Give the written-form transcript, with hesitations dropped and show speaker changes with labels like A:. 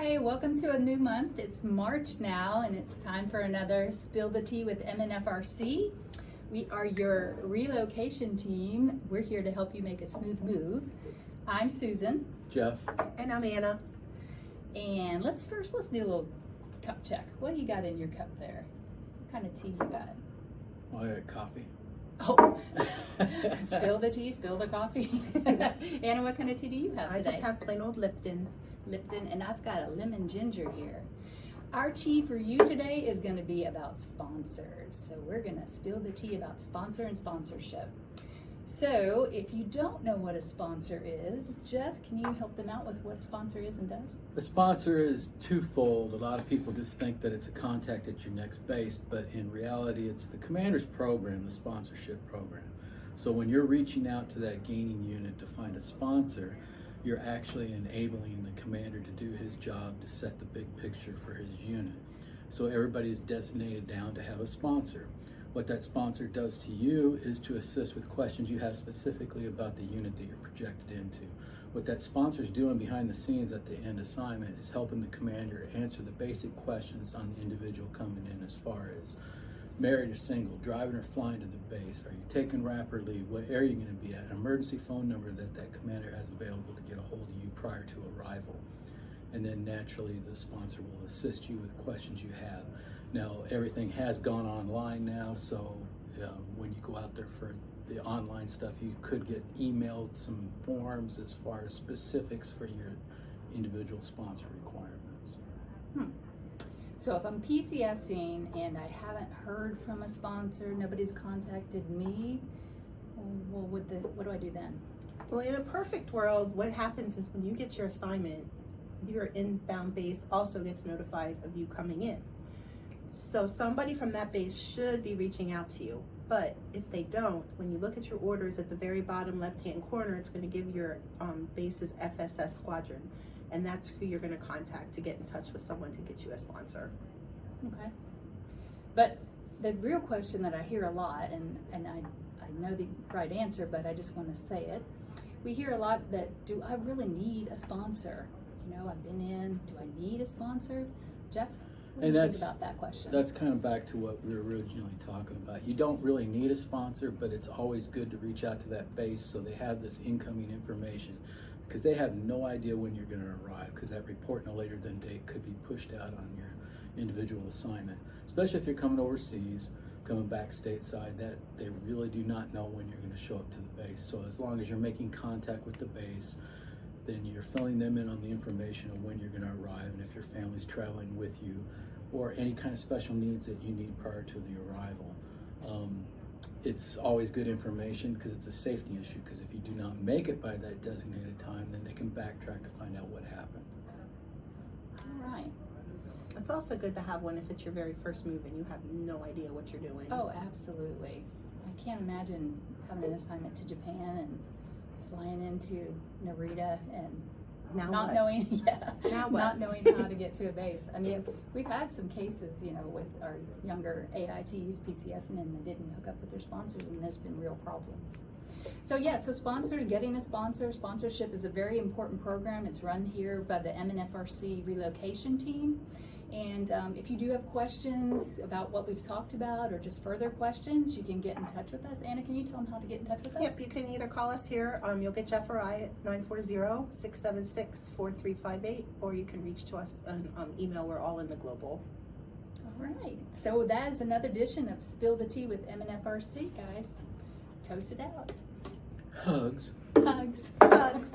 A: Hi, welcome to a new month. It's March now, and it's time for another Spill the Tea with MNFRC. We are your relocation team. We're here to help you make a smooth move. I'm Susan.
B: Jeff.
C: And I'm Anna.
A: And let's do a little cup check. What do you got in your cup there? What kind of tea you got?
B: Oh, I got coffee.
A: Oh, spill the tea, spill the coffee. Anna, what kind of tea do you have today?
C: I just have plain old Lipton.
A: Lipton, and I've got a lemon ginger here. Our tea for you today is going to be about sponsors. So we're going to spill the tea about sponsor and sponsorship. So if you don't know what a sponsor is, Jeff, can you help them out with what a sponsor is and does?
B: A sponsor is twofold. A lot of people just think that it's a contact at your next base, but in reality, it's the commander's program, the sponsorship program. So when you're reaching out to that gaining unit to find a sponsor, you're actually enabling the commander to do his job to set the big picture for his unit. So everybody is designated down to have a sponsor. What that sponsor does to you is to assist with questions you have specifically about the unit that you're projected into. What that sponsor is doing behind the scenes at the end assignment is helping the commander answer the basic questions on the individual coming in, as far as married or single, driving or flying to the base, are you taking wrap or leave, what area are you going to be at, an emergency phone number that commander has available to get a hold of you prior to arrival. And then naturally the sponsor will assist you with questions you have. Now everything has gone online now, so when you go out there for the online stuff, you could get emailed some forms as far as specifics for your individual sponsor requirements.
A: So if I'm PCSing and I haven't heard from a sponsor, nobody's contacted me, well, what do I do then?
C: Well, in a perfect world, what happens is when you get your assignment, your inbound base also gets notified of you coming in. So somebody from that base should be reaching out to you. But if they don't, when you look at your orders at the very bottom left-hand corner, it's going to give your base's FSS squadron. And that's who you're going to contact to get in touch with someone to get you a sponsor.
A: Okay. But the real question that I hear a lot, and I know the right answer, but I just want to say it. We hear a lot that, do I really need a sponsor? You know, I've been in, do I need a sponsor? Jeff, what do you think about that question?
B: That's kind of back to what we were originally talking about. You don't really need a sponsor, but it's always good to reach out to that base so they have this incoming information, because they have no idea when you're going to arrive, because that report in a later than date could be pushed out on your individual assignment, especially if you're coming overseas, coming back stateside, that they really do not know when you're going to show up to the base. So as long as you're making contact with the base, then you're filling them in on the information of when you're going to arrive, and if your family's traveling with you, or any kind of special needs that you need prior to the arrival. It's always good information because it's a safety issue, because if you do not make it by that designated time, then they can backtrack to find out what happened.
A: All right.
C: It's also good to have one if it's your very first move and you have no idea what you're doing.
A: Oh, absolutely. I can't imagine having an assignment to Japan and flying into Narita and
C: Now
A: not
C: what?
A: knowing,
C: Now what?
A: not knowing how to get to a base. I mean, we've had some cases, you know, with our younger AITs, PCSing, and they didn't hook up with their sponsors, and there's been real problems. So yeah, so sponsors, getting a sponsor, sponsorship is a very important program. It's run here by the MNFRC relocation team. And if you do have questions about what we've talked about, or just further questions, you can get in touch with us. Anna, can you tell them how to get in touch with us?
C: Yep, you can either call us here, you'll get Jeff or I at 940-676-4358, or you can reach to us on email. We're all in the global.
A: All right, so that is another edition of Spill the Tea with MNFRC, guys. Toast it out.
B: Hugs.
A: Hugs.
C: Hugs.